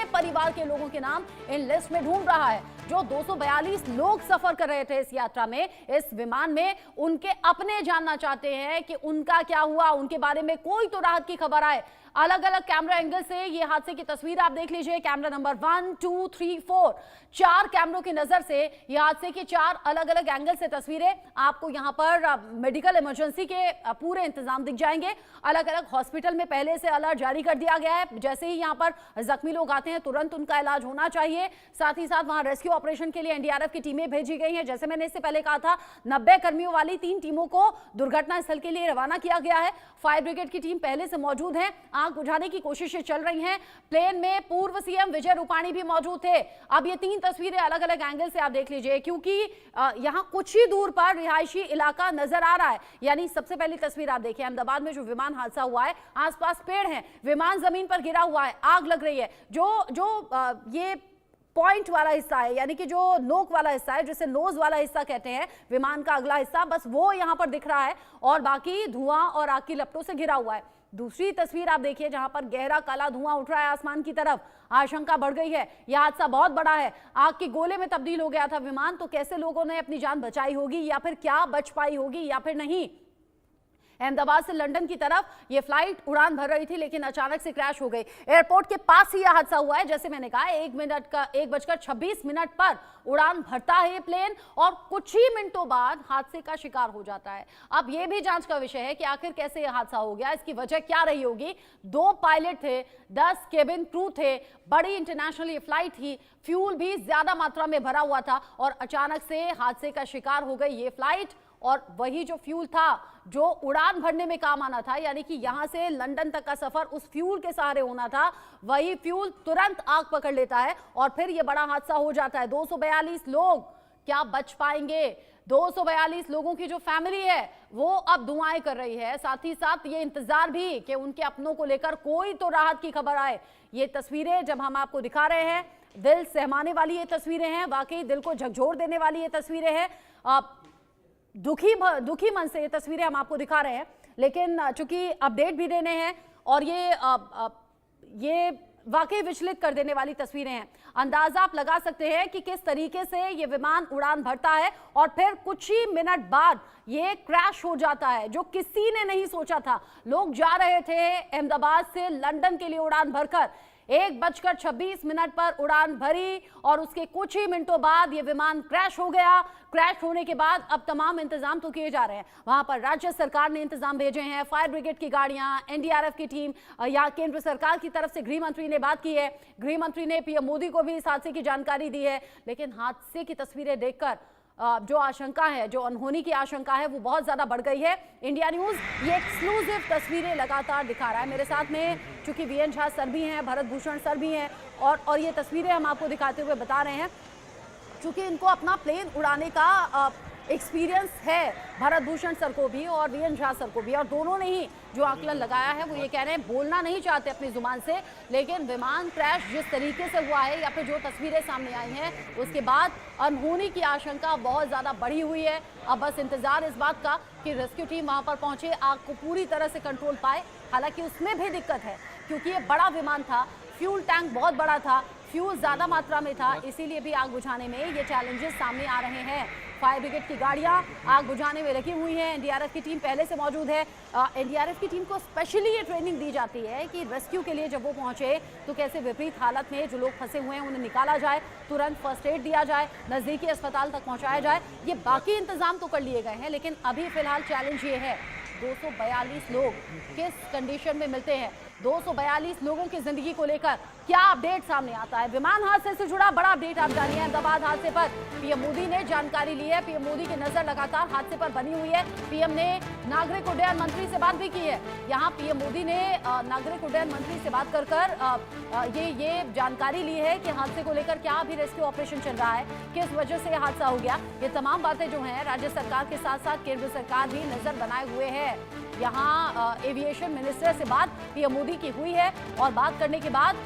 अपने परिवार के लोगों के नाम इन लिस्ट में ढूंढ रहा है। जो 242 लोग सफर कर रहे थे इस यात्रा में, इस विमान में, उनके अपने जानना चाहते हैं कि उनका क्या हुआ, उनके बारे में कोई तो राहत की खबर आए। अलग अलग कैमरा एंगल से ये हादसे की तस्वीर आप देख लीजिए। कैमरा नंबर 1, 2, 3, 4, 4 कैमरों की नजर से ये हादसे की 4 अलग अलग एंगल से तस्वीरें आपको यहां पर मेडिकल इमरजेंसी के पूरे इंतजाम दिख जाएंगे। अलग अलग हॉस्पिटल में पहले से अलर्ट जारी कर दिया गया है। जैसे ही यहां पर जख्मी लोग आते हैं तुरंत उनका इलाज होना चाहिए। साथ ही साथ वहां रेस्क्यू ऑपरेशन के लिए एनडीआरएफ की टीमें भेजी गई हैं। जैसे मैंने इससे पहले कहा था, 90 कर्मियों वाली 3 टीमों को दुर्घटना स्थल के लिए रवाना किया गया है। फायर ब्रिगेड की टीम पहले से मौजूद है। आग बुझाने की कोशिशें चल रही हैं। प्लेन में पूर्व सीएम विजय रूपाणी भी मौजूद थे। अब ये 3 तस्वीरें अलग अलग एंगल से आप देख लीजिए, क्योंकि यहां कुछ ही दूर पर रिहायशी इलाका नजर आ रहा है। यानी सबसे पहली तस्वीर आप देखिए, अहमदाबाद में जो विमान हादसा हुआ है, आसपास पेड़ हैं, विमान जमीन पर गिरा हुआ है, आग लग रही है। ये पॉइंट वाला हिस्सा है, यानी कि जो नोक वाला हिस्सा है, जिसे नोज वाला हिस्सा कहते हैं, विमान का अगला हिस्सा, बस वो यहां पर दिख रहा है और बाकी धुआं और आग की लपटों से घिरा हुआ है। दूसरी तस्वीर आप देखिए, जहां पर गहरा काला धुआं उठ रहा है आसमान की तरफ। आशंका बढ़ गई है, यह हादसा बहुत बड़ा है। आग के गोले में तब्दील हो गया था विमान, तो कैसे लोगों ने अपनी जान बचाई होगी, या फिर क्या बच पाई होगी, या फिर नहीं। अहमदाबाद से लंदन की तरफ यह फ्लाइट उड़ान भर रही थी, लेकिन अचानक से क्रैश हो गई। एयरपोर्ट के पास ही यह हादसा हुआ है। जैसे मैंने कहा, 1:26 मिनट पर उड़ान भरता है ये प्लेन और कुछ ही मिनटों बाद हादसे का शिकार हो जाता है। अब यह भी जांच का विषय है कि आखिर कैसे यह हादसा हो गया, इसकी वजह क्या रही होगी। 2 पायलट थे, 10 केबिन क्रू थे, बड़ी इंटरनेशनल ये फ्लाइट थी, फ्यूल भी ज्यादा मात्रा में भरा हुआ था और अचानक से हादसे का शिकार हो गई ये फ्लाइट। और वही जो फ्यूल था जो उड़ान भरने में काम आना था, यानी कि यहां से लंदन तक का सफर उस फ्यूल के सहारे होना था, वही फ्यूल तुरंत आग पकड़ लेता है और फिर यह बड़ा हादसा हो जाता है। 242 लोग क्या बच पाएंगे? 242 लोगों की जो फैमिली है वो अब दुआएं कर रही है। साथ ही साथ ये इंतजार भी कि उनके अपनों को लेकर कोई तो राहत की खबर आए। ये तस्वीरें जब हम आपको दिखा रहे हैं, दिल सहमाने वाली ये तस्वीरें हैं, वाकई दिल को झकझोर देने वाली ये तस्वीरें हैं। दुखी मन से ये तस्वीरें हम आपको दिखा रहे हैं, लेकिन चूंकि अपडेट भी देने हैं और ये वाकई विचलित कर देने वाली तस्वीरें हैं। अंदाजा आप लगा सकते हैं कि किस तरीके से ये विमान उड़ान भरता है और फिर कुछ ही मिनट बाद ये क्रैश हो जाता है, जो किसी ने नहीं सोचा था। लोग जा रहे थे अहमदाबाद से लंदन के लिए उड़ान भरकर, 1:26 पर उड़ान भरी और उसके कुछ ही मिनटों बाद ये विमान क्रैश हो गया। क्रैश होने के बाद अब तमाम इंतजाम तो किए जा रहे हैं। वहां पर राज्य सरकार ने इंतजाम भेजे हैं, फायर ब्रिगेड की गाड़ियां, एनडीआरएफ की टीम, या केंद्र सरकार की तरफ से गृह मंत्री ने बात की है। गृह मंत्री ने पीएम मोदी को भी इस हादसे की जानकारी दी है। लेकिन हादसे की तस्वीरें देखकर जो आशंका है, जो अनहोनी की आशंका है, वो बहुत ज्यादा बढ़ गई है। इंडिया न्यूज ये एक्सक्लूसिव तस्वीरें लगातार दिखा रहा है। मेरे साथ में चूंकि वीएन झा सर भी हैं, भरत भूषण सर भी हैं, और ये तस्वीरें हम आपको दिखाते हुए बता रहे हैं चूंकि इनको अपना प्लेन उड़ाने का एक्सपीरियंस है, भरत भूषण सर को भी और वीएन झा सर को भी, और दोनों ने ही जो आकलन लगाया है वो ये कह रहे हैं, बोलना नहीं चाहते अपनी जुबान से, लेकिन विमान क्रैश जिस तरीके से हुआ है या फिर जो तस्वीरें सामने आई हैं उसके बाद अनहोनी की आशंका बहुत ज़्यादा बढ़ी हुई है। अब बस इंतजार इस बात का कि रेस्क्यू टीम वहाँ पर पहुँचे, आग को पूरी तरह से कंट्रोल पाए। हालांकि उसमें भी दिक्कत है क्योंकि ये बड़ा विमान था, फ्यूल टैंक बहुत बड़ा था, फ्यूल ज़्यादा मात्रा में था, इसीलिए भी आग बुझाने में ये चैलेंजेस सामने आ रहे हैं। फायर ब्रिगेड की गाड़ियां आग बुझाने में लगी हुई हैं, एनडीआरएफ की टीम पहले से मौजूद है। एनडीआरएफ की टीम को स्पेशली ये ट्रेनिंग दी जाती है कि रेस्क्यू के लिए जब वो पहुंचे तो कैसे विपरीत हालत में जो लोग फंसे हुए हैं उन्हें निकाला जाए, तुरंत फर्स्ट एड दिया जाए, नज़दीकी अस्पताल तक पहुंचाया जाए। ये बाकी इंतजाम तो कर लिए गए हैं, लेकिन अभी फिलहाल चैलेंज ये है 242 लोग किस कंडीशन में मिलते हैं। 242 लोगों की जिंदगी को लेकर क्या अपडेट सामने आता है। विमान हादसे से जुड़ा बड़ा अपडेट आप जानिए। अहमदाबाद हादसे पर पीएम मोदी ने जानकारी ली है। पीएम मोदी की नजर लगातार हादसे पर बनी हुई है। पीएम ने नागरिक उड्डयन मंत्री से बात भी की है। यहाँ पीएम मोदी ने नागरिक उड्डयन मंत्री से बात कर ये जानकारी ली है कि हादसे को लेकर क्या अभी रेस्क्यू ऑपरेशन चल रहा है, किस वजह से हादसा हो गया। ये तमाम बातें जो हैं राज्य सरकार के साथ साथ केंद्र सरकार भी नजर बनाए हुए है। यहाँ एविएशन मिनिस्टर से बात पीएम मोदी की हुई है और बात करने के बाद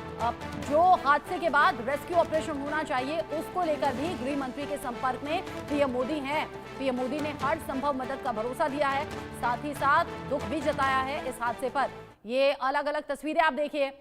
जो हादसे के बाद रेस्क्यू ऑपरेशन होना चाहिए उसको लेकर भी गृह मंत्री के संपर्क में पीएम मोदी हैं। पीएम मोदी ने हर संभव मदद का भरोसा दिया है, साथ ही साथ दुख भी जताया है इस हादसे पर। ये अलग अलग तस्वीरें आप देखिए,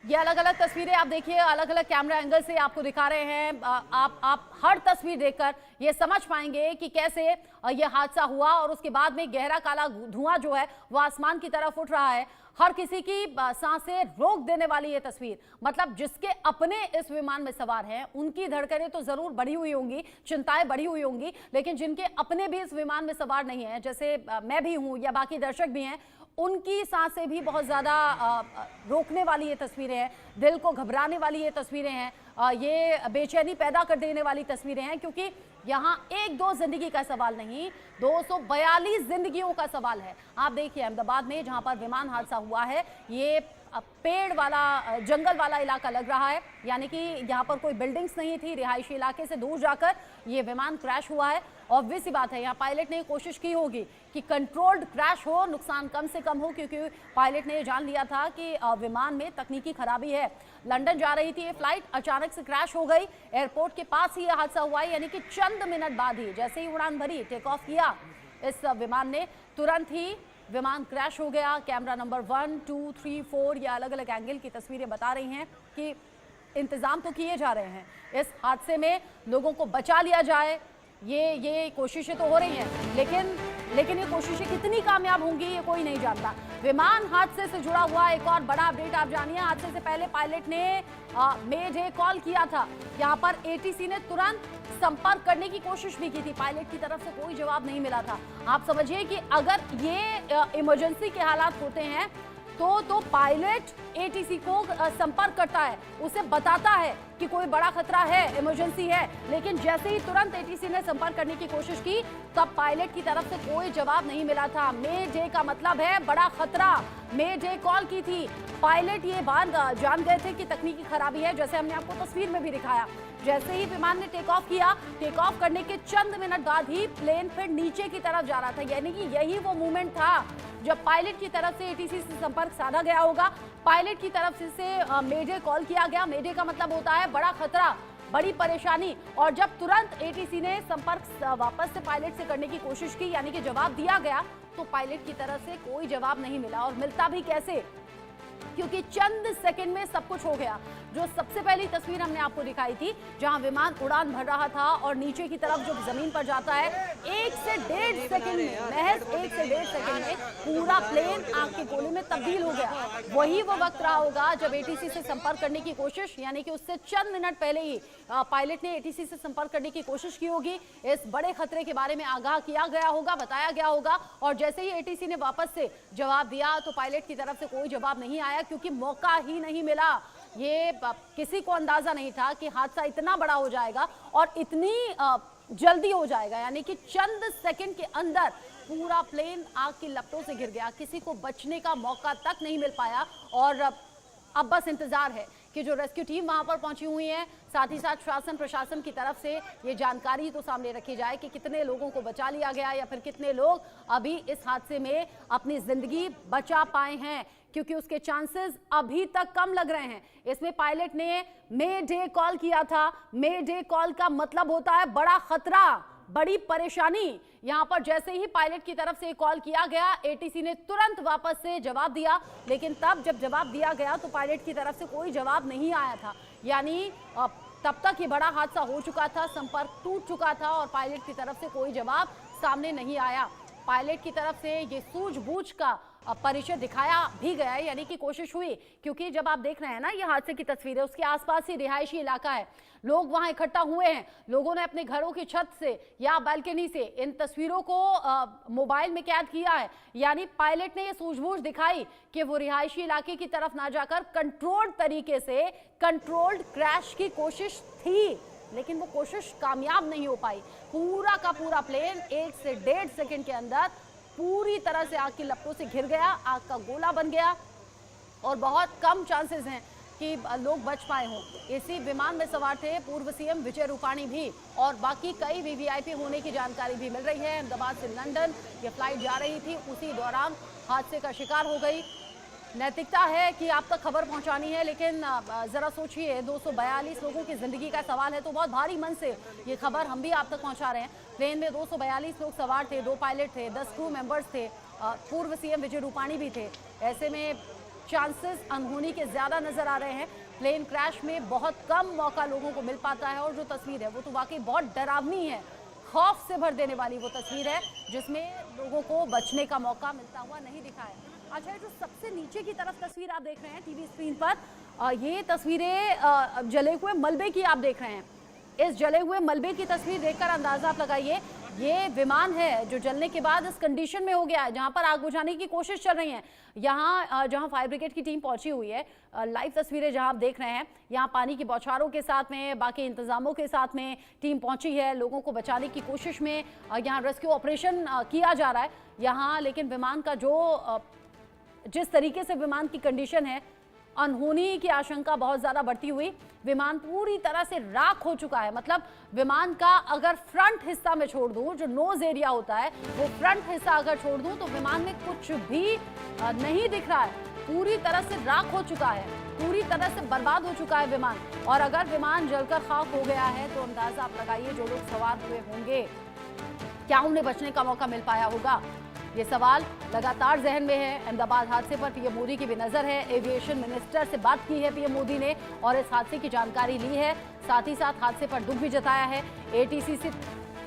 ये अलग अलग तस्वीरें आप देखिए, अलग अलग कैमरा एंगल से आपको दिखा रहे हैं। आप हर तस्वीर देखकर ये समझ पाएंगे कि कैसे ये हादसा हुआ और उसके बाद में गहरा काला धुआं जो है वो आसमान की तरफ उठ रहा है। हर किसी की सांसें रोक देने वाली ये तस्वीर, मतलब जिसके अपने इस विमान में सवार हैं उनकी धड़कनें तो जरूर बढ़ी हुई होंगी, चिंताएं बढ़ी हुई होंगी, लेकिन जिनके अपने भी इस विमान में सवार नहीं है, जैसे मैं भी हूं या बाकी दर्शक भी हैं, उनकी सांसें भी बहुत ज़्यादा रोकने वाली ये तस्वीरें हैं, दिल को घबराने वाली ये तस्वीरें हैं, ये बेचैनी पैदा कर देने वाली तस्वीरें हैं, क्योंकि यहाँ एक दो जिंदगी का सवाल नहीं, 242 जिंदगियों का सवाल है। आप देखिए अहमदाबाद में जहाँ पर विमान हादसा हुआ है, ये पेड़ वाला जंगल वाला इलाका लग रहा है, यानी कि यहाँ पर कोई बिल्डिंग्स नहीं थी, रिहायशी इलाके से दूर जाकर ये विमान क्रैश हुआ है। ऑब्वियस सी बात है, यहाँ पायलट ने कोशिश की होगी कि कंट्रोल्ड क्रैश हो, नुकसान कम से कम हो, क्योंकि पायलट ने जान लिया था कि विमान में तकनीकी खराबी है। लंदन जा रही थी ये फ्लाइट, अचानक से क्रैश हो गई, एयरपोर्ट के पास ही यह हादसा हुआ है, यानी कि चंद मिनट बाद ही जैसे ही उड़ान भरी, टेक ऑफ किया इस विमान ने, तुरंत ही विमान क्रैश हो गया। कैमरा नंबर 1, 2, 3, 4 या अलग अलग एंगल की तस्वीरें बता रही हैं कि इंतजाम तो किए जा रहे हैं, इस हादसे में लोगों को बचा लिया जाए, ये कोशिशें तो हो रही हैं, लेकिन ये कोशिशें कितनी कामयाब होंगी ये कोई नहीं जानता। विमान हादसे से जुड़ा हुआ एक और बड़ा अपडेट आप जानिए। हादसे से पहले पायलट ने मेडे कॉल किया था, यहाँ पर एटीसी ने तुरंत संपर्क करने की कोशिश भी की थी, पायलट की तरफ से कोई जवाब नहीं मिला था। आप समझिए कि अगर ये इमरजेंसी के हालात होते हैं तो पायलट एटीसी को संपर्क करता है, उसे बताता है कि कोई बड़ा खतरा है, इमरजेंसी है, लेकिन जैसे ही तुरंत एटीसी ने संपर्क करने की कोशिश की तब पायलट की तरफ से कोई जवाब नहीं मिला था। मेडे का मतलब है बड़ा खतरा, मेडे कॉल की थी। पायलट ये बात जान गए थे कि तकनीकी खराबी है, जैसे हमने आपको तस्वीर में भी दिखाया। जैसे ही विमान ने टेक ऑफ किया, टेक ऑफ करने के चंद मिनट बाद ही प्लेन फिर नीचे की तरफ जा रहा था, यानी कि यही वो मोमेंट था जब पायलट की तरफ से एटीसी से संपर्क साधा गया होगा, पायलट की तरफ से मेडे कॉल किया गया। मेडे का मतलब होता है बड़ा खतरा, बड़ी परेशानी, और जब तुरंत एटीसी ने संपर्क वापस से पायलट से करने की कोशिश की, यानी कि जवाब दिया गया, तो पायलट की तरफ से कोई जवाब नहीं मिला। और मिलता भी कैसे, क्योंकि चंद सेकंड में सब कुछ हो गया। जो सबसे पहली तस्वीर हमने आपको दिखाई थी, जहां विमान उड़ान भर रहा था और नीचे की तरफ जो जमीन पर जाता है, 1 से 1.5 सेकंड में, महज 1 से 1.5 सेकंड में पूरा प्लेन आग के गोले में तब्दील हो गया। वही वो वक्त रहा होगा जब एटीसी से संपर्क करने की कोशिश, यानी कि उससे चंद मिनट पहले ही पायलट ने एटीसी से संपर्क करने की कोशिश की होगी, इस बड़े खतरे के बारे में आगाह किया गया होगा, बताया गया होगा, और जैसे ही एटीसी ने वापस से जवाब दिया तो पायलट की तरफ से कोई जवाब नहीं आया, क्योंकि मौका ही नहीं मिला। ये किसी को अंदाजा नहीं था कि हादसा इतना बड़ा हो जाएगा और इतनी जल्दी हो जाएगा, यानी कि चंद सेकंड के अंदर पूरा प्लेन आग की लपटों से गिर गया, किसी को बचने का मौका तक नहीं मिल पाया। और अब बस इंतजार है कि जो रेस्क्यू टीम वहां पर पहुंची हुई है, साथ ही साथ शासन प्रशासन की तरफ से ये जानकारी तो सामने रखी जाए कि कितने लोगों को बचा लिया गया या फिर कितने लोग अभी इस हादसे में अपनी जिंदगी बचा पाए हैं, क्योंकि उसके चांसेस अभी तक कम लग रहे हैं। इसमें पायलट ने मेडे कॉल किया था, मेडे कॉल का मतलब होता है बड़ा खतरा, बड़ी परेशानी। यहां पर जैसे ही पायलट की तरफ से कॉल किया गया, एटीसी ने तुरंत वापस से जवाब दिया, लेकिन तब जब जवाब दिया गया तो पायलट की तरफ से कोई जवाब नहीं आया था, यानी तब तक ये बड़ा हादसा हो चुका था, संपर्क टूट चुका था और पायलट की तरफ से कोई जवाब सामने नहीं आया। पायलट की तरफ से ये सूझबूझ का परिचय दिखाया भी गया है, यानी कि कोशिश हुई, क्योंकि जब आप देख रहे हैं ना ये हादसे की तस्वीरें, उसके आसपास ही रिहायशी इलाका है, लोग वहां इकट्ठा हुए हैं, लोगों ने अपने घरों की छत से या बालकनी से इन तस्वीरों को मोबाइल में कैद किया है, यानी पायलट ने ये सूझबूझ दिखाई कि वो रिहायशी इलाके की तरफ ना जाकर कंट्रोल्ड तरीके से कंट्रोल्ड क्रैश की कोशिश थी, लेकिन वो कोशिश कामयाब नहीं हो पाई। पूरा का पूरा प्लेन 1 से 1.5 सेकंड के अंदर पूरी तरह से आग की लपटों से घिर गया, आग का गोला बन गया और बहुत कम चांसेस हैं कि लोग बच पाए हों। इसी विमान में सवार थे पूर्व सीएम विजय रूपाणी भी और बाकी कई वीवीआईपी होने की जानकारी भी मिल रही है। अहमदाबाद से लंदन ये फ्लाइट जा रही थी, उसी दौरान हादसे का शिकार हो गई। नैतिकता है कि आप तक खबर पहुंचानी है, लेकिन जरा सोचिए 242 लोगों की जिंदगी का सवाल है, तो बहुत भारी मन से ये खबर हम भी आप तक पहुंचा रहे हैं। प्लेन में 242 लोग सवार थे, 2 पायलट थे, 10 क्रू मेंबर्स थे, पूर्व सीएम विजय रूपाणी भी थे। ऐसे में चांसेस अनहोनी के ज्यादा नजर आ रहे हैं। प्लेन क्रैश में बहुत कम मौका लोगों को मिल पाता है और जो तस्वीर है वो तो वाकई बहुत डरावनी है, खौफ से भर देने वाली वो तस्वीर है जिसमें लोगों को बचने का मौका मिलता हुआ नहीं दिखा है। अच्छा, जो सबसे नीचे की तरफ तस्वीर आप देख रहे हैं टीवी स्क्रीन पर, ये तस्वीरें जले हुए मलबे की आप देख रहे हैं। इस जले हुए मलबे की तस्वीर देखकर अंदाजा आप लगाइए, ये विमान है जो जलने के बाद इस कंडीशन में हो गया है, जहां पर आग बुझाने की कोशिश चल रही है। यहाँ जहां फायर ब्रिगेड की टीम पहुंची हुई है, लाइव तस्वीरें जहां आप देख रहे हैं, यहाँ पानी की बौछारों के साथ में, बाकी इंतजामों के साथ में टीम पहुंची है लोगों को बचाने की कोशिश में। यहाँ रेस्क्यू ऑपरेशन किया जा रहा है यहाँ, लेकिन विमान का जो जिस तरीके से विमान की कंडीशन है, अनहोनी की आशंका बहुत ज्यादा बढ़ती हुई। विमान पूरी तरह से राख हो चुका है। मतलब विमान का अगर फ्रंट हिस्सा में छोड़ दूं, जो नोज एरिया होता है वो फ्रंट हिस्सा अगर छोड़ दूं तो विमान में कुछ भी नहीं दिख रहा है। पूरी तरह से राख हो चुका है, पूरी तरह से बर्बाद हो चुका है विमान। और अगर विमान जलकर खाक हो गया है तो अंदाजा आप लगाइए जो लोग सवार हुए होंगे, क्या उन्हें बचने का मौका मिल पाया होगा? ये सवाल लगातार जहन में है। अहमदाबाद हादसे पर पीएम मोदी की भी नजर है। एविएशन मिनिस्टर से बात की है पीएम मोदी ने और इस हादसे की जानकारी ली है। साथ ही साथ हादसे पर दुख भी जताया है। एटीसी से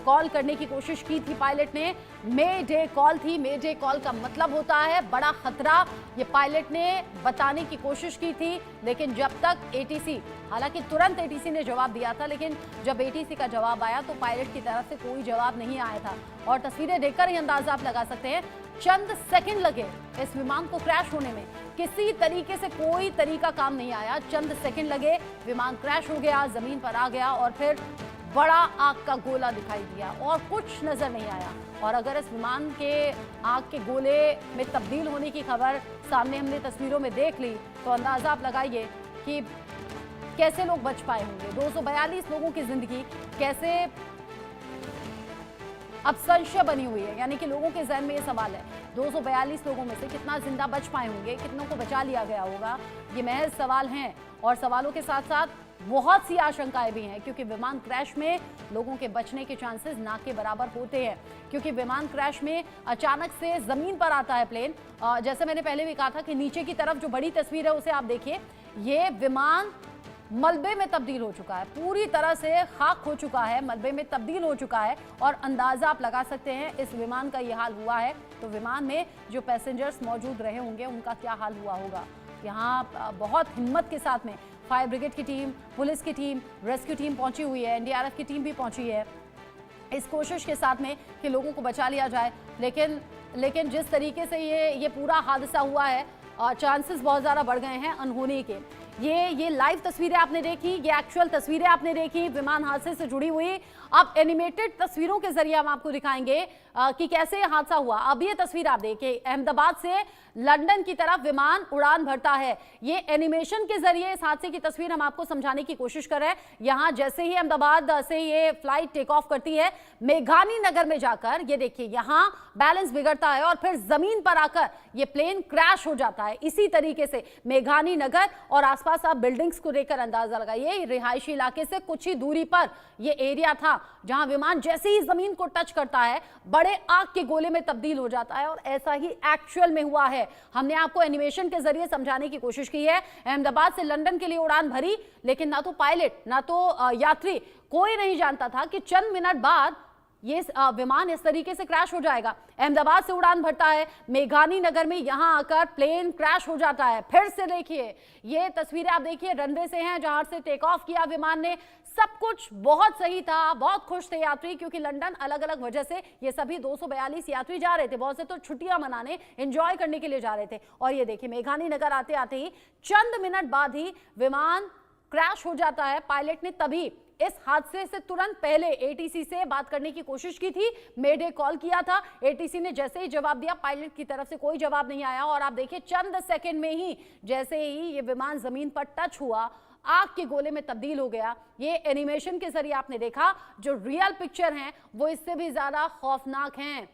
कॉल करने की कोशिश की थी पायलट ने, मे डे कॉल थी। मे डे कॉल का मतलब होता है बड़ा खतरा। ये पायलट ने बताने की कोशिश की थी, लेकिन जब तक एटीसी, हालांकि तुरंत एटीसी ने जवाब दिया था, लेकिन जब एटीसी का जवाब आया तो पायलट की तरफ से कोई जवाब नहीं आया था। और तस्वीरें देखकर ही अंदाजा आप लगा सकते हैं, चंद सेकंड लगे इस विमान को क्रैश होने में। किसी तरीके से कोई तरीका काम नहीं आया, चंद सेकंड लगे, विमान क्रैश हो गया, जमीन पर आ गया और फिर बड़ा आग का गोला दिखाई दिया और कुछ नजर नहीं आया। और अगर इस विमान के आग के गोले में तब्दील होने की खबर सामने हमने तस्वीरों में देख ली तो अंदाजा आप लगाइए कि कैसे लोग बच पाए होंगे। 242 लोगों की जिंदगी कैसे अब संशय बनी हुई है, यानी कि लोगों के जहन में ये सवाल है 242 लोगों में से कितना जिंदा बच पाए होंगे, कितनों को बचा लिया गया होगा। ये महज सवाल हैं और सवालों के साथ साथ बहुत सी आशंकाएं भी हैं, क्योंकि विमान क्रैश में लोगों के बचने के चांसेस ना के बराबर होते हैं। क्योंकि विमान क्रैश में अचानक से जमीन पर आता है प्लेन। जैसे मैंने पहले भी कहा था कि नीचे की तरफ जो बड़ी तस्वीर है उसे आप देखिए, ये विमान मलबे में तब्दील हो चुका है, पूरी तरह से खाक हो चुका है, मलबे में तब्दील हो चुका है। और अंदाजा आप लगा सकते हैं इस विमान का ये हाल हुआ है तो विमान में जो पैसेंजर्स मौजूद रहे होंगे उनका क्या हाल हुआ होगा। यहाँ बहुत हिम्मत के साथ में फायर ब्रिगेड की टीम, पुलिस की टीम, रेस्क्यू टीम पहुंची हुई है, एनडीआरएफ की टीम भी पहुंची है इस कोशिश के साथ में कि लोगों को बचा लिया जाए। लेकिन जिस तरीके से ये पूरा हादसा हुआ है, चांसेस बहुत ज़्यादा बढ़ गए हैं अनहोनी के। ये लाइव तस्वीरें आपने देखी, ये एक्चुअल तस्वीरें आपने देखी विमान हादसे से जुड़ी हुई। अब एनिमेटेड तस्वीरों के जरिए हम आपको दिखाएंगे कि कैसे ये हादसा हुआ। अब ये तस्वीर आप देखिए, अहमदाबाद से लंदन की तरफ विमान उड़ान भरता है। ये एनिमेशन के जरिए इस हादसे की तस्वीर हम आपको समझाने की कोशिश कर रहे हैं। यहाँ जैसे ही अहमदाबाद से ये फ्लाइट टेक ऑफ करती है, मेघानी नगर में जाकर ये देखिए यहाँ बैलेंस बिगड़ता है और फिर जमीन पर आकर ये प्लेन क्रैश हो जाता है। इसी तरीके से मेघानी नगर और आसपास आप बिल्डिंग्स को देखकर अंदाजा लगाइए, रिहायशी इलाके से कुछ ही दूरी पर ये एरिया था जहां विमान जैसे ही जमीन को टच करता है बड़े आग के गोले में तब्दील हो जाता है। और ऐसा ही एक्चुअल में हुआ है। हमने आपको एनिमेशन के जरिए समझाने की कोशिश की है। अहमदाबाद से लंदन के लिए उड़ान भरी, लेकिन ना तो पायलट ना तो यात्री कोई नहीं जानता था कि चंद मिनट बाद ये विमान इस तरीके से क्रैश हो जाएगा। अहमदाबाद से उड़ान भरता है, मेघानी नगर में यहां आकर प्लेन क्रैश हो जाता है। फिर से देखिए ये तस्वीरें आप देखिए, रनवे से हैं जहां से टेक ऑफ किया विमान ने। सब कुछ बहुत सही था, बहुत खुश थे यात्री, क्योंकि लंदन अलग अलग वजह से ये सभी 242 यात्री जा रहे थे। बहुत से तो छुट्टियां मनाने, एंजॉय करने के लिए जा रहे थे। और ये देखिए मेघानी नगर आते आते ही चंद मिनट बाद ही विमान क्रैश हो जाता है। पायलट ने तभी इस हादसे से तुरंत पहले एटीसी से बात करने की कोशिश की थी, मेडे कॉल किया था। एटीसी ने जैसे ही जवाब दिया, पायलट की तरफ से कोई जवाब नहीं आया। और आप देखिए चंद सेकंड में ही जैसे ही ये विमान जमीन पर टच हुआ, आग के गोले में तब्दील हो गया। ये एनिमेशन के जरिए आपने देखा, जो रियल पिक्चर हैं वो इससे भी ज्यादा खौफनाक हैं।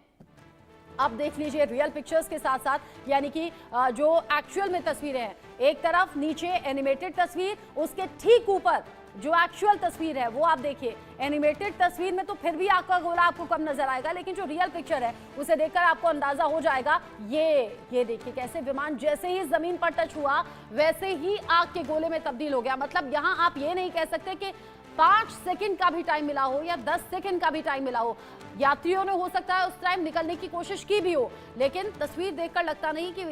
अब देख लीजिए रियल पिक्चर्स के साथ साथ, यानी कि जो एक्चुअल में तस्वीरें हैं, एक तरफ नीचे एनिमेटेड तस्वीर, उसके ठीक ऊपर जो एक्चुअल तस्वीर है वो आप देखिए। एनिमेटेड तस्वीर में तो फिर भी आग का गोला आपको कम नजर आएगा, लेकिन जो रियल पिक्चर है उसे देखकर आपको अंदाजा हो जाएगा। ये देखिए कैसे विमान जैसे ही जमीन पर टच हुआ वैसे ही आग के गोले में तब्दील हो गया। मतलब यहां आप ये नहीं कह सकते कि 5 सेकंड का भी टाइम मिला हो या 10 सेकंड का भी टाइम मिला हो। यात्रियों ने हो सकता है उस टाइम निकलने की कोशिश की भी हो, लेकिन तस्वीर देखकर लगता नहीं कि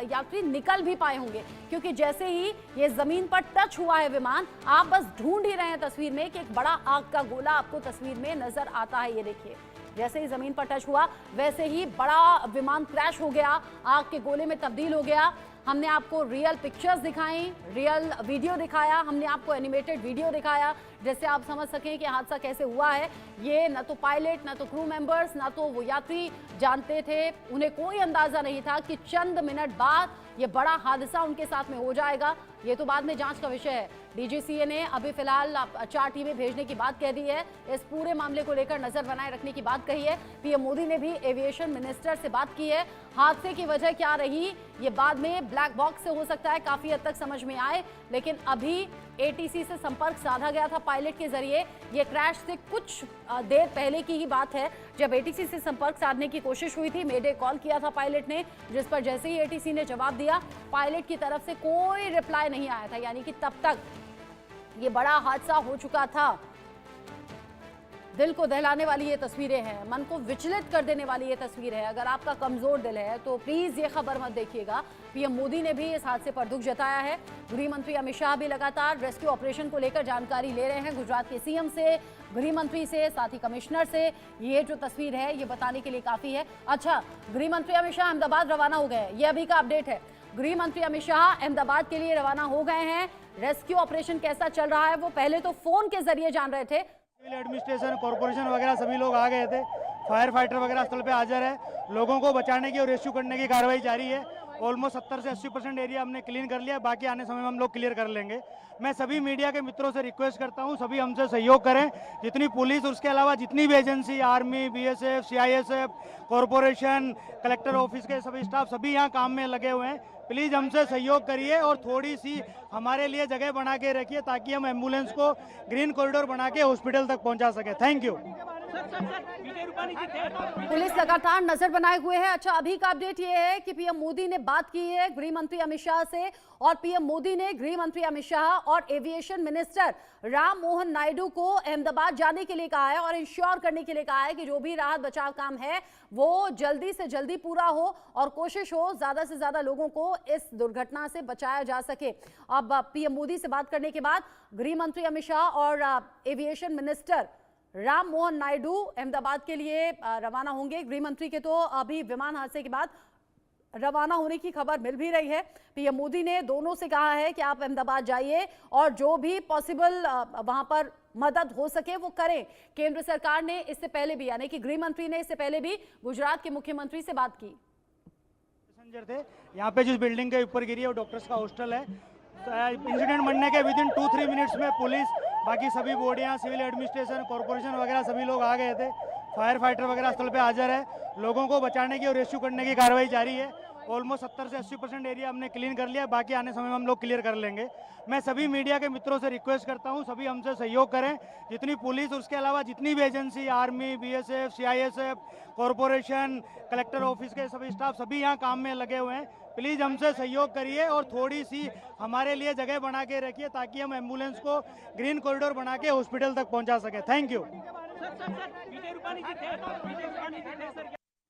यात्री निकल भी पाए होंगे, क्योंकि जैसे ही ये जमीन पर टच हुआ है विमान, आप बस ढूंढ ही रहे हैं तस्वीर में कि एक बड़ा आग का गोला आपको तस्वीर में नजर आता है। ये देखिए जैसे ही जमीन पर टच हुआ वैसे ही बड़ा विमान क्रैश हो गया, आग के गोले में तब्दील हो गया। हमने आपको रियल पिक्चर्स दिखाई, रियल वीडियो दिखाया, हमने आपको एनिमेटेड वीडियो दिखाया, जिससे आप समझ सकें कि हादसा कैसे हुआ है। ये न तो पायलट, न तो क्रू मेंबर्स, न तो वो यात्री जानते थे। उन्हें कोई अंदाजा नहीं था कि चंद मिनट बाद ये बड़ा हादसा उनके साथ में हो जाएगा। ये तो बाद में जांच का विषय है। डीजीसीए ने अभी फिलहाल 4 टीमें भेजने की बात कह दी है। इस पूरे मामले को लेकर नजर बनाए रखने की बात कही है। पीएम मोदी ने भी एविएशन मिनिस्टर से बात की है। हादसे की वजह क्या रही ये बाद में ब्लैक बॉक्स से हो सकता है काफी हद तक समझ में आए, लेकिन अभी एटीसी से संपर्क साधा गया था पायलट के जरिए। ये क्रैश से कुछ देर पहले की ही बात है, जब एटीसी से संपर्क साधने की कोशिश हुई थी। मेडे कॉल किया था पायलट ने, जिस पर जैसे ही एटीसी ने जवाब दिया, पायलट की तरफ से कोई रिप्लाई नहीं आया था, यानी कि तब तक ये बड़ा हादसा हो चुका था। दिल को दहलाने वाली ये तस्वीरें हैं, मन को विचलित कर देने वाली ये तस्वीर है। अगर आपका कमजोर दिल है तो प्लीज ये खबर मत देखिएगा। पीएम मोदी ने भी इस हादसे पर दुख जताया है। गृह मंत्री अमित शाह भी लगातार रेस्क्यू ऑपरेशन को लेकर जानकारी ले रहे हैं, गुजरात के सीएम से, गृह मंत्री से, साथ ही कमिश्नर से। ये जो तस्वीर है ये बताने के लिए काफी है। अच्छा, गृह मंत्री अमित शाह अहमदाबाद रवाना हो गए, ये अभी का अपडेट है। गृह मंत्री अमित शाह अहमदाबाद के लिए रवाना हो गए हैं। रेस्क्यू ऑपरेशन कैसा चल रहा है वो पहले तो फोन के जरिए जान रहे थे। सिविल एडमिनिस्ट्रेशन, कॉर्पोरेशन वगैरह सभी लोग आ गए थे। फायर फाइटर वगैरह स्थल पे हाजिर है। लोगों को बचाने की और रेस्क्यू करने की कार्रवाई जारी है। ऑलमोस्ट 70 से 80% एरिया हमने क्लीन कर लिया है, बाकी आने समय में हम लोग क्लियर कर लेंगे। मैं सभी मीडिया के मित्रों से रिक्वेस्ट करता हूं, सभी हमसे सहयोग करें। जितनी पुलिस, उसके अलावा जितनी भी agency, army, BSF, CISF, corporation, collector office के सभी स्टाफ सभी यहाँ काम में लगे हुए हैं। प्लीज़ हमसे सहयोग करिए और थोड़ी सी हमारे लिए जगह बना के रखिए, ताकि हम एम्बुलेंस को ग्रीन कॉरिडोर बना के हॉस्पिटल तक पहुंचा सके। Thank you. पुलिस लगातार नजर बनाए हुए है। अच्छा, अभी का अपडेट ये है कि पीएम मोदी ने बात की है गृह मंत्री अमित शाह से, और पीएम मोदी ने गृह मंत्री अमित शाह और एविएशन मिनिस्टर राम मोहन नायडू को अहमदाबाद जाने के लिए कहा है और इंश्योर करने के लिए कहा है कि जो भी राहत बचाव काम है वो जल्दी से जल्दी पूरा हो और कोशिश हो ज्यादा से ज्यादा लोगों को इस दुर्घटना से बचाया जा सके। अब पीएम मोदी से बात करने के बाद गृह मंत्री अमित शाह और एविएशन मिनिस्टर राम मोहन नायडू अहमदाबाद के लिए रवाना होंगे। गृह मंत्री के तो अभी विमान हादसे के बाद रवाना होने की खबर मिल भी रही है। पीएम मोदी ने दोनों से कहा है कि आप अहमदाबाद जाइए और जो भी पॉसिबल वहां पर मदद हो सके वो करें। केंद्र सरकार ने इससे पहले भी, यानी कि गृह मंत्री ने इससे पहले भी गुजरात के मुख्यमंत्री से बात की। थे यहाँ पे जिस बिल्डिंग के ऊपर गिरी है वो डॉक्टर्स का हॉस्टल है। इंसिडेंट बनने के विदिन 2-3 मिनट्स में पुलिस, बाकी सभी बॉडियाँ, सिविल एडमिनिस्ट्रेशन, कॉर्पोरेशन वगैरह सभी लोग आ गए थे। फायर फाइटर वगैरह स्थल पे हाजिर है। लोगों को बचाने की और रेस्क्यू करने की कार्रवाई जारी है। ऑलमोस्ट 70 से 80% एरिया हमने क्लीन कर लिया है, बाकी आने समय में हम लोग क्लियर कर लेंगे। मैं सभी मीडिया के मित्रों से रिक्वेस्ट करता हूं, सभी हमसे सहयोग करें। जितनी पुलिस, उसके अलावा जितनी भी agency, army, BSF, CISF, corporation, collector office के सभी स्टाफ सभी यहाँ काम में लगे हुए हैं। प्लीज़ हमसे सहयोग करिए और थोड़ी सी हमारे लिए जगह बना के रखिए, ताकि हम एम्बुलेंस को ग्रीन कॉरिडोर बना के हॉस्पिटल तक पहुंचा सके। Thank you.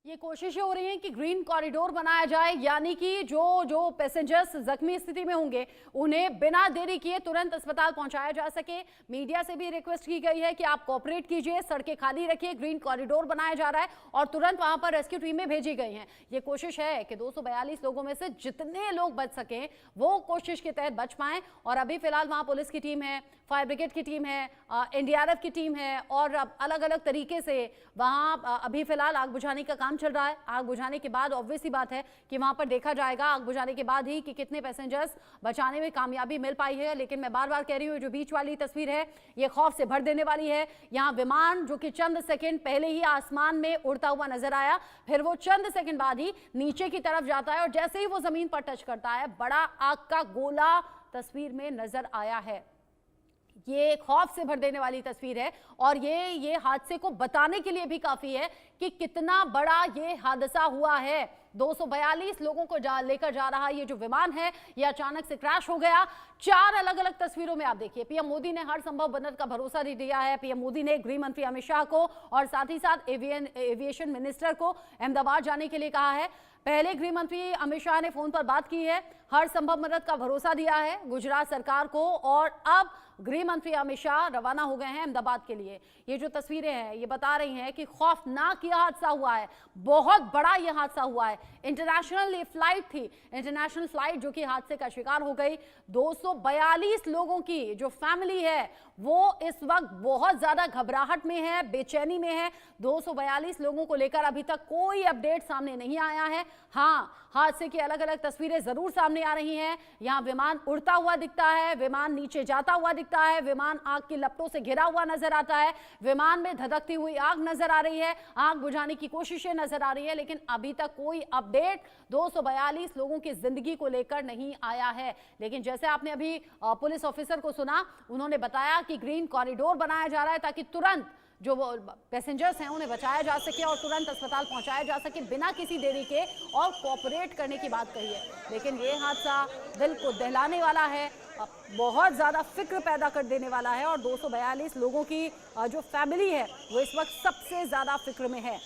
ये कोशिशें हो रही हैं कि ग्रीन कॉरिडोर बनाया जाए, यानी कि जो पैसेंजर्स जख्मी स्थिति में होंगे उन्हें बिना देरी किए तुरंत अस्पताल पहुंचाया जा सके। मीडिया से भी रिक्वेस्ट की गई है कि आप कोऑपरेट कीजिए, सड़कें खाली रखिए। ग्रीन कॉरिडोर बनाया जा रहा है और तुरंत वहां पर रेस्क्यू टीमें भेजी गई हैं। ये कोशिश है कि 242 लोगों में से जितने लोग बच सकें वो कोशिश के तहत बच पाएं। और अभी फिलहाल वहां पुलिस की टीम है, फायर ब्रिगेड की टीम है, एनडीआरएफ की टीम है और अलग अलग तरीके से वहां अभी फिलहाल आग बुझाने का काम काम चल रहा है। आग बुझाने के बाद ऑब्वियस ही बात है कि वहां पर देखा जाएगा आग बुझाने के बाद ही कि कितने पैसेंजर्स बचाने में कामयाबी मिल पाई है। लेकिन मैं बार बार कह रही हूँ, जो बीच वाली तस्वीर है ये खौफ से भर देने वाली है। यहाँ विमान जो कि चंद सेकंड पहले ही आसमान में उड़ता हुआ नजर आया, फिर वो चंद सेकंड बाद ही नीचे की तरफ जाता है और जैसे ही वो जमीन पर टच करता है बड़ा आग का गोला तस्वीर में नजर आया है। ये खौफ से भर देने वाली तस्वीर है और ये हादसे को बताने के लिए भी काफी है कि कितना बड़ा ये हादसा हुआ है। 242 लोगों को लेकर जा रहा ये जो विमान है ये अचानक से क्रैश हो गया। 4 अलग अलग तस्वीरों में आप देखिए, पीएम मोदी ने हर संभव मदद का भरोसा दिया है। पीएम मोदी ने गृह मंत्री अमित शाह को और साथ ही साथ एविएशन मिनिस्टर को अहमदाबाद जाने के लिए कहा है। पहले गृह मंत्री अमित शाह ने फोन पर बात की है, हर संभव मदद का भरोसा दिया है गुजरात सरकार को और अब गृह मंत्री अमित शाह रवाना हो गए हैं अहमदाबाद के लिए। ये जो तस्वीरें हैं ये बता रही हैं कि खौफनाक यह हादसा हुआ है, बहुत बड़ा यह हादसा हुआ है। इंटरनेशनल फ्लाइट थी, इंटरनेशनल फ्लाइट जो कि हादसे का शिकार हो गई। 242 लोगों की जो फैमिली है वो इस वक्त बहुत ज्यादा घबराहट में है, बेचैनी में है। 242 लोगों को लेकर अभी तक कोई अपडेट सामने नहीं आया है। हाँ, हादसे की अलग अलग तस्वीरें जरूर सामने आ रही हैं। यहाँ विमान उड़ता हुआ दिखता है, विमान नीचे जाता हुआ दिखता है, विमान आग की लपटों से घिरा हुआ नजर आता है, विमान में धधकती हुई आग नजर आ रही है, आग बुझाने की कोशिशें नजर आ रही है, लेकिन अभी तक कोई अपडेट 242 लोगों की जिंदगी को लेकर नहीं आया है। लेकिन जैसे आपने अभी पुलिस ऑफिसर को सुना, उन्होंने बताया कि ग्रीन कॉरिडोर बनाया जा रहा है ताकि तुरंत जो वो पैसेंजर्स हैं उन्हें बचाया जा सके और तुरंत अस्पताल पहुंचाया जा सके बिना किसी देरी के, और कोऑपरेट करने की बात कही है। लेकिन ये हादसा दिल को दहलाने वाला है, बहुत ज़्यादा फिक्र पैदा कर देने वाला है और 242 लोगों की जो फैमिली है वो इस वक्त सबसे ज़्यादा फिक्र में है।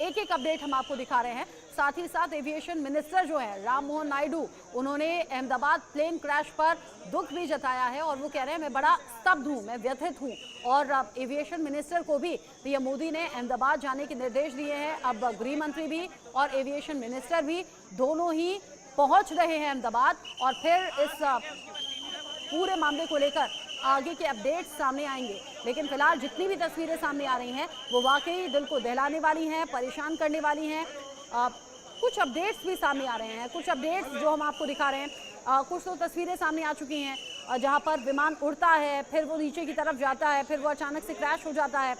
एक एक अपडेट हम आपको दिखा रहे हैं। साथ ही साथ एविएशन मिनिस्टर जो है राम मोहन नायडू, उन्होंने अहमदाबाद प्लेन क्रैश पर दुख भी जताया है और वो कह रहे हैं मैं बड़ा स्तब्ध हूँ, मैं व्यथित हूँ। और एविएशन मिनिस्टर को भी पीएम मोदी ने अहमदाबाद जाने के निर्देश दिए हैं। अब गृह मंत्री भी और एविएशन मिनिस्टर भी दोनों ही पहुंच रहे हैं अहमदाबाद और फिर इस पूरे मामले को लेकर आगे के अपडेट्स सामने आएंगे। लेकिन फिलहाल जितनी भी तस्वीरें सामने आ रही हैं वो वाकई दिल को दहलाने वाली हैं, परेशान करने वाली हैं। कुछ अपडेट्स भी सामने आ रहे हैं, कुछ अपडेट्स जो हम आपको दिखा रहे हैं। कुछ तो तस्वीरें सामने आ चुकी हैं जहां पर विमान उड़ता है, फिर वो नीचे की तरफ जाता है, फिर वो अचानक से क्रैश हो जाता है।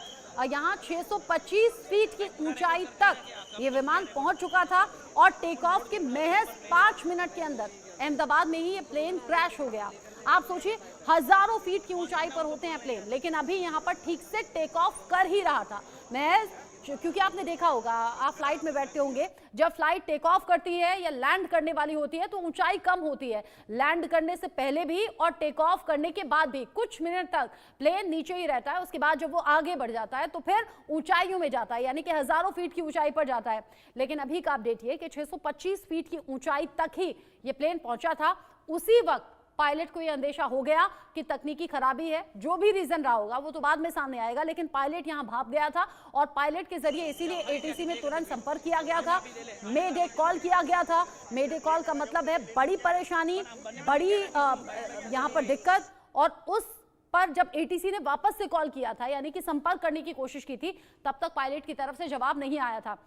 यहाँ 625 फीट की ऊंचाई तक ये विमान पहुंच चुका था और टेक ऑफ के महज 5 मिनट के अंदर अहमदाबाद में ही ये प्लेन क्रैश हो गया। आप सोचिए, हजारों फीट की ऊंचाई पर होते हैं प्लेन, लेकिन अभी यहाँ पर ठीक से टेक ऑफ कर ही रहा था। महज क्योंकि आपने देखा होगा, आप फ्लाइट में बैठते होंगे, जब फ्लाइट टेक ऑफ करती है या लैंड करने वाली होती है तो ऊंचाई कम होती है। लैंड करने से पहले भी और टेक ऑफ करने के बाद भी कुछ मिनट तक प्लेन नीचे ही रहता है। उसके बाद जब वो आगे बढ़ जाता है तो फिर ऊंचाइयों में जाता है, यानी कि हजारों फीट की ऊंचाई पर जाता है। लेकिन अभी का अपडेट ये कि 625 फीट की ऊंचाई तक ही ये प्लेन पहुंचा था। उसी वक्त पायलट को यह अंदेशा हो गया कि तकनीकी खराबी है, जो भी रीजन रहा होगा वो तो बाद में सामने आएगा, लेकिन पायलट यहां भाप गया था और पायलट के जरिए इसीलिए एटीसी में तुरंत संपर्क किया गया था, मेडे कॉल किया गया था। मेडे कॉल का मतलब है बड़ी परेशानी, बड़ी यहां पर दिक्कत, और उस पर जब एटीसी ने वापस से कॉल किया था, यानी कि संपर्क करने की कोशिश की थी, तब तक पायलट की तरफ से जवाब नहीं आया था।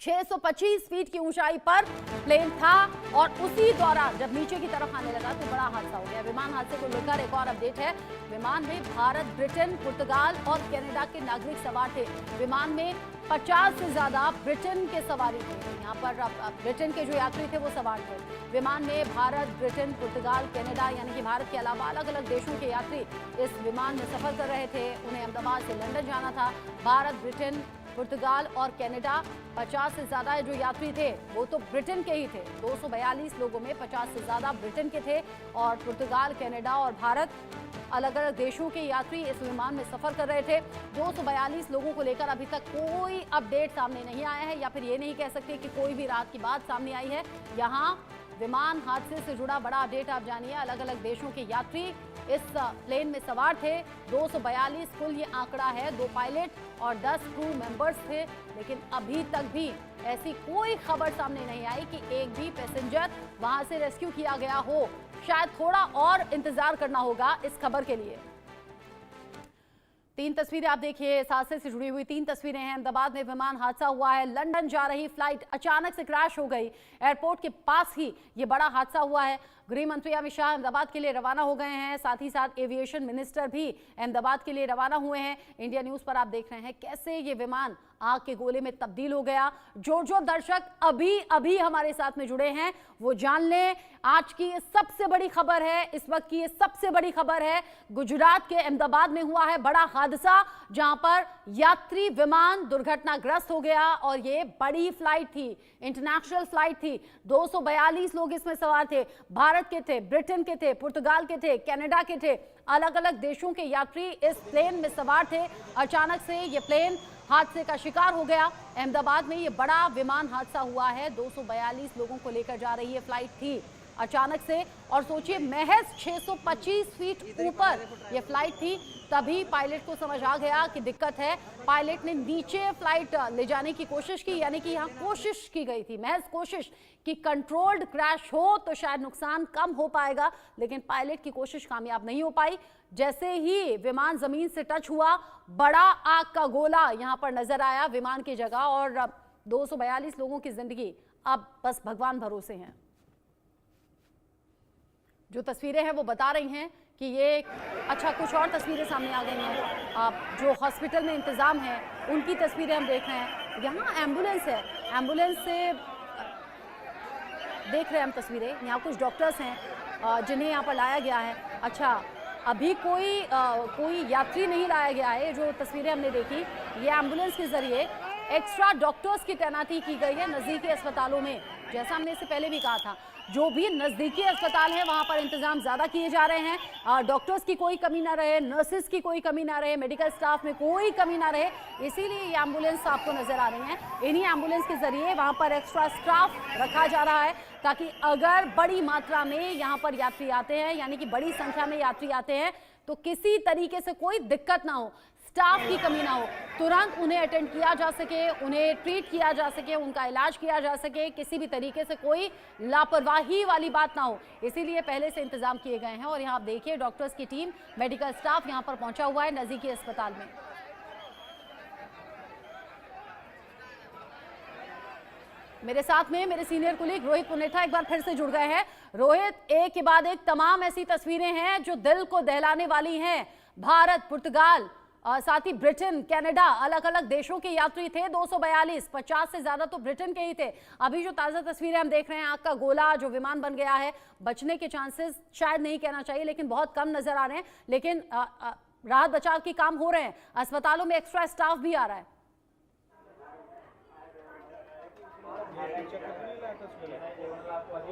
625 फीट की ऊंचाई पर प्लेन था और उसी दौरान जब नीचे की तरफ आने लगा तो बड़ा हादसा हो गया। विमान हादसे को लेकर एक और अपडेट है। विमान में भारत, ब्रिटेन, पुर्तगाल और कनाडा के नागरिक सवार थे। विमान में 50 से ज्यादा ब्रिटेन के सवारी थे। यहाँ पर ब्रिटेन के जो यात्री थे वो सवार थे। विमान में भारत, ब्रिटेन, पुर्तगाल, कनाडा यानी कि भारत के अलावा अलग अलग देशों के यात्री इस विमान में सफर कर रहे थे। उन्हें अहमदाबाद से लंदन जाना था। भारत, ब्रिटेन, पुर्तगाल और कनाडा, 50 से ज्यादा जो यात्री थे वो तो ब्रिटेन के ही थे। 242 लोगों में 50 से ज्यादा ब्रिटेन के थे और पुर्तगाल, कनाडा और भारत अलग अलग देशों के यात्री इस विमान में सफर कर रहे थे। 242 लोगों को लेकर अभी तक कोई अपडेट सामने नहीं आया है, या फिर ये नहीं कह सकते कि कोई भी रात की बात सामने आई है। यहाँ विमान हादसे से जुड़ा बड़ा अपडेट आप जानिए। अलग अलग देशों के यात्री इस प्लेन में सवार थे। 242 कुल ये आंकड़ा है। 2 पायलट और 10 क्रू मेंबर्स थे, लेकिन अभी तक भी ऐसी कोई खबर सामने नहीं आई कि एक भी पैसेंजर वहां से रेस्क्यू किया गया हो। शायद थोड़ा और इंतजार करना होगा इस खबर के लिए। तीन तस्वीरें आप देखिए, इस हादसे से जुड़ी हुई तीन तस्वीरें हैं। अहमदाबाद में विमान हादसा हुआ है। लंदन जा रही फ्लाइट अचानक से क्रैश हो गई। एयरपोर्ट के पास ही ये बड़ा हादसा हुआ है। गृह मंत्री अमित शाह अहमदाबाद के लिए रवाना हो गए हैं। साथ ही साथ एविएशन मिनिस्टर भी अहमदाबाद के लिए रवाना हुए हैं। इंडिया न्यूज पर आप देख रहे हैं कैसे ये विमान आग के गोले में तब्दील हो गया। जो दर्शक अभी हमारे साथ में जुड़े हैं वो जान लें, आज की ये सबसे बड़ी खबर है, इस वक्त की ये सबसे बड़ी खबर है। गुजरात के अहमदाबाद में हुआ है बड़ा हादसा, जहां पर यात्री विमान दुर्घटनाग्रस्त हो गया और ये बड़ी फ्लाइट थी, इंटरनेशनल फ्लाइट थी। 242 लोग इसमें सवार थे। भारत के थे, ब्रिटेन के थे, पुर्तगाल के थे, कनाडा के थे, अलग अलग देशों के यात्री इस प्लेन में सवार थे। अचानक से ये प्लेन हादसे का शिकार हो गया। अहमदाबाद में ये बड़ा विमान हादसा हुआ है। 242 लोगों को लेकर जा रही है फ्लाइट थी अचानक से, और सोचिए महज 625 फीट ऊपर ये फ्लाइट थी। तभी पायलट को समझ आ गया कि दिक्कत है। पायलट ने नीचे फ्लाइट ले जाने की कोशिश की, यानी कि यहाँ कोशिश की गई थी, महज कोशिश कि कंट्रोल्ड क्रैश हो तो शायद नुकसान कम हो पाएगा, लेकिन पायलट की कोशिश कामयाब नहीं हो पाई। जैसे ही विमान जमीन से टच हुआ, बड़ा आग का गोला यहां पर नजर आया विमान की जगह, और 242 लोगों की जिंदगी अब बस भगवान भरोसे हैं। जो तस्वीरें हैं वो बता रही हैं कि ये अच्छा, कुछ और तस्वीरें सामने आ गई हैं। जो हॉस्पिटल में इंतजाम है उनकी तस्वीरें हम देख रहे हैं। यहाँ एम्बुलेंस है, एम्बुलेंस से देख रहे हैं हम तस्वीरें। यहाँ कुछ डॉक्टर्स हैं जिन्हें यहाँ पर लाया गया है। अच्छा, अभी कोई यात्री नहीं लाया गया है। जो तस्वीरें हमने देखी, ये एम्बुलेंस के जरिए एक्स्ट्रा डॉक्टर्स की तैनाती की गई है नज़दीकी अस्पतालों में। जैसा हमने इससे पहले भी कहा था, जो भी नज़दीकी अस्पताल है वहां पर इंतजाम ज़्यादा किए जा रहे हैं। डॉक्टर्स की कोई कमी ना रहे, नर्सेज की कोई कमी ना रहे, मेडिकल स्टाफ में कोई कमी ना रहे, इसीलिए ये एम्बुलेंस आपको नज़र आ रही हैं। इन्हीं एम्बुलेंस के जरिए वहां पर एक्स्ट्रा स्टाफ रखा जा रहा है, ताकि अगर बड़ी मात्रा में यहाँ पर यात्री आते हैं, यानी कि बड़ी संख्या में यात्री आते हैं, तो किसी तरीके से कोई दिक्कत ना हो, स्टाफ की कमी ना हो, तुरंत उन्हें अटेंड किया जा सके, उन्हें ट्रीट किया जा सके, उनका इलाज किया जा सके, किसी भी तरीके से कोई लापरवाही वाली बात ना हो। इसीलिए पहले से इंतजाम किए गए हैं। और यहाँ आप देखिए डॉक्टर्स की टीम, मेडिकल स्टाफ यहाँ पर पहुंचा हुआ है नजदीकी अस्पताल में। मेरे साथ में मेरे सीनियर कुलीग रोहित पुनेठा एक बार फिर से जुड़ गए हैं। रोहित, एक के बाद एक तमाम ऐसी तस्वीरें हैं जो दिल को दहलाने वाली हैं। भारत, पुर्तगाल, साथ ही ब्रिटेन, कनाडा, अलग अलग देशों के यात्री थे। 242, 50 से ज्यादा तो ब्रिटेन के ही थे। अभी जो ताजा तस्वीरें हम देख रहे हैं, आग का गोला जो विमान बन गया है, बचने के चांसेस शायद नहीं कहना चाहिए, लेकिन बहुत कम नजर आ रहे हैं। लेकिन राहत बचाव के काम हो रहे हैं, अस्पतालों में एक्स्ट्रा स्टाफ भी आ रहा है।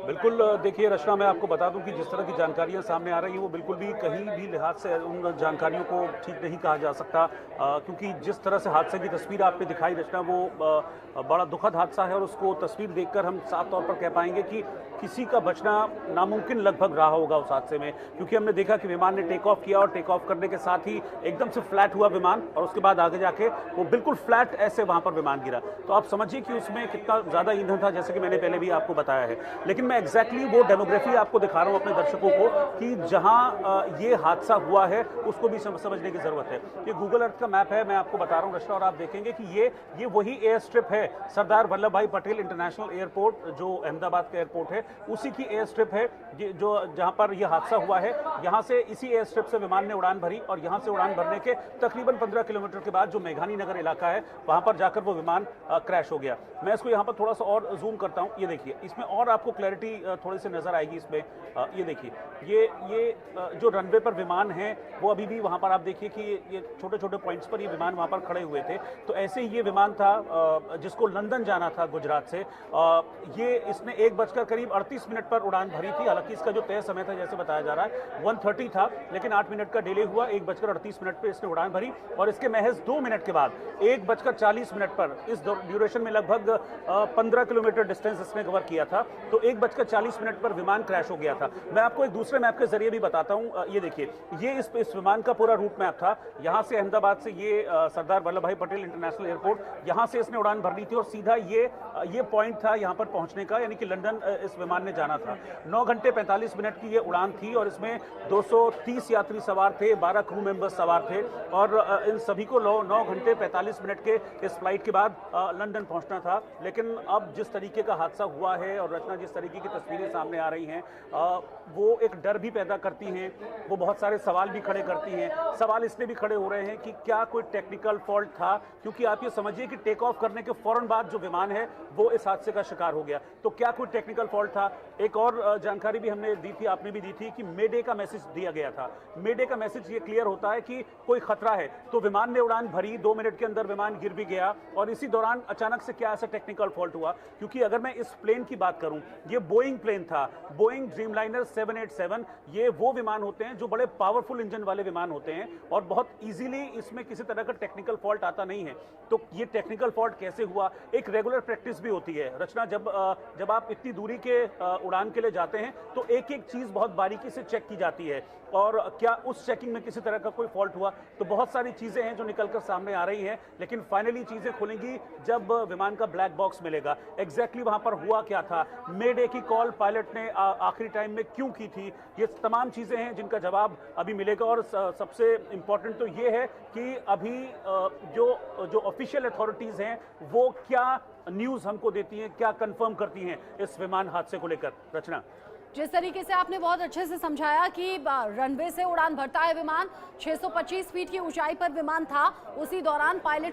बिल्कुल, देखिए रचना, मैं आपको बता दूं कि जिस तरह की जानकारियां सामने आ रही हैं वो बिल्कुल भी कहीं भी लिहाज से उन जानकारियों को ठीक नहीं कहा जा सकता, क्योंकि जिस तरह से हादसे की तस्वीर आपने दिखाई रचना, वो बड़ा दुखद हादसा है। और उसको तस्वीर देखकर हम साफ तौर पर कह पाएंगे कि किसी का बचना नामुमकिन लगभग रहा होगा उस हादसे में, क्योंकि हमने देखा कि विमान ने टेक ऑफ किया और टेक ऑफ करने के साथ ही एकदम से फ्लैट हुआ विमान, और उसके बाद आगे जाके वो बिल्कुल फ्लैट ऐसे वहां पर विमान गिरा। तो आप समझिए कि उसमें कितना ज़्यादा ईंधन था, जैसे कि मैंने पहले भी आपको बताया है। लेकिन मैं एग्जैक्टली वो डेमोग्राफी आपको दिखा रहा हूँ अपने दर्शकों को कि जहां ये हादसा हुआ है उसको भी समझने की जरूरत है। ये गूगल अर्थ का मैप है, मैं आपको बता रहा हूँ रचना, और आप देखेंगे कि ये वही एयर स्ट्रिप है, सरदार वल्लभ भाई पटेल इंटरनेशनल एयरपोर्ट जो अहमदाबाद का एयरपोर्ट है, उसी की एयर स्ट्रिप है जो जहां पर यह हादसा हुआ है। यहां से इसी एयर स्ट्रिप से विमान ने उड़ान भरी, और यहां से उड़ान भरने के तकरीबन 15 किलोमीटर के बाद जो मेघानी नगर इलाका है वहां पर जाकर वो विमान क्रैश हो गया। मैं इसको यहां पर थोड़ा सा और जूम करता हूं, ये देखिए, इसमें और आपको क्लैरिटी थोड़ी सी नजर आएगी इसमें। ये देखिए, ये जो रनवे पर विमान है वो अभी भी वहां पर आप देखिए कि ये छोटे छोटे पॉइंट्स पर ये विमान वहां पर खड़े हुए थे। तो ऐसे ही ये विमान था जिसको लंदन जाना था गुजरात से। ये इसने 1:38 पर उड़ान भरी थी। हालांकि इसका जो तय समय था, जैसे बताया जा रहा है 1:30 था, लेकिन 8 मिनट का डिले हुआ। 1:38 पर इसने उड़ान भरी, और इसके महज 2 मिनट के बाद 1:40 पर, इस ड्यूरेशन में लगभग 15 किलोमीटर डिस्टेंस इसने कवर किया था, तो 1:40 पर विमान क्रैश हो गया था। मैं आपको एक दूसरे मैप के जरिए भी बताता हूं। ये देखिए, ये इस विमान का पूरा रूट मैप था। यहां से अहमदाबाद से ये सरदार वल्लभ भाई पटेल इंटरनेशनल एयरपोर्ट, यहां से इसने उड़ान भरनी रही थी और सीधा ये पॉइंट था यहाँ पर पहुंचने का, यानी कि लंदन इस विमान ने जाना था। 9 घंटे 45 मिनट की ये उड़ान थी और इसमें 230 यात्री सवार थे, 12 क्रू मेंबर्स सवार थे और इन सभी को 9 घंटे 45 मिनट के इस फ्लाइट के बाद लंदन पहुंचना था। लेकिन अब जिस तरीके का हादसा हुआ है और रचना जिस तरीके की तस्वीरें सामने आ रही हैं, वो एक डर भी पैदा करती हैं, वो बहुत सारे सवाल भी खड़े करती हैं। सवाल इसलिए भी खड़े हो रहे हैं कि क्या कोई टेक्निकल फॉल्ट था, क्योंकि आप ये समझिए कि टेक ऑफ करने के फौरन बाद जो विमान है वो इस हादसे का शिकार हो गया। तो क्या कोई टेक्निकल फॉल्ट था? एक और जानकारी भी हमने दी थी, आपने भी दी थी कि मेडे का मैसेज दिया गया था। मेडे का मैसेज ये क्लियर होता है कि कोई खतरा है, तो विमान ने उड़ान भरी, 2 मिनट के अंदर विमान गिर भी गया और इसी दौरान अचानक से क्या ऐसा टेक्निकल फॉल्ट हुआ? क्योंकि अगर मैं इस प्लेन की बात करूं, ये बोइंग प्लेन था, बोइंग ड्रीमलाइनर 787। ये वो विमान होते हैं जो बड़े पावरफुल इंजन वाले विमान होते हैं और बहुत इजीली इसमें किसी तरह का टेक्निकल फॉल्ट आता नहीं है। तो ये टेक्निकल फॉल्ट कैसे हुआ? एक रेगुलर प्रैक्टिस भी होती है रचना, जब आप इतनी दूरी के उड़ान के लिए जाते हैं तो एक एक चीज बहुत बारीकी से चेक की जाती है और क्या उस चेकिंग में किसी तरह का कोई फॉल्ट हुआ? तो बहुत सारी चीजें हैं जो निकलकर सामने आ रही हैं, लेकिन फाइनली चीजें खुलेंगी जब विमान का ब्लैक बॉक्स मिलेगा। एग्जैक्टली वहां पर हुआ क्या था, मेडे की कॉल पायलट ने आखिरी टाइम में क्यों की थी, ये तमाम चीजें हैं जिनका जवाब अभी मिलेगा। और सबसे इंपॉर्टेंट तो ये है कि अभी जो ऑफिशियल अथॉरिटीज हैं वो क्या न्यूज हमको देती हैं, क्या कंफर्म करती हैं इस विमान हादसे को लेकर। रचना, जिस तरीके से आपने बहुत अच्छे से समझाया कि रनवे से उड़ान भरता है विमान, 625 फीट की ऊंचाई पर विमान था, उसी दौरान पायलट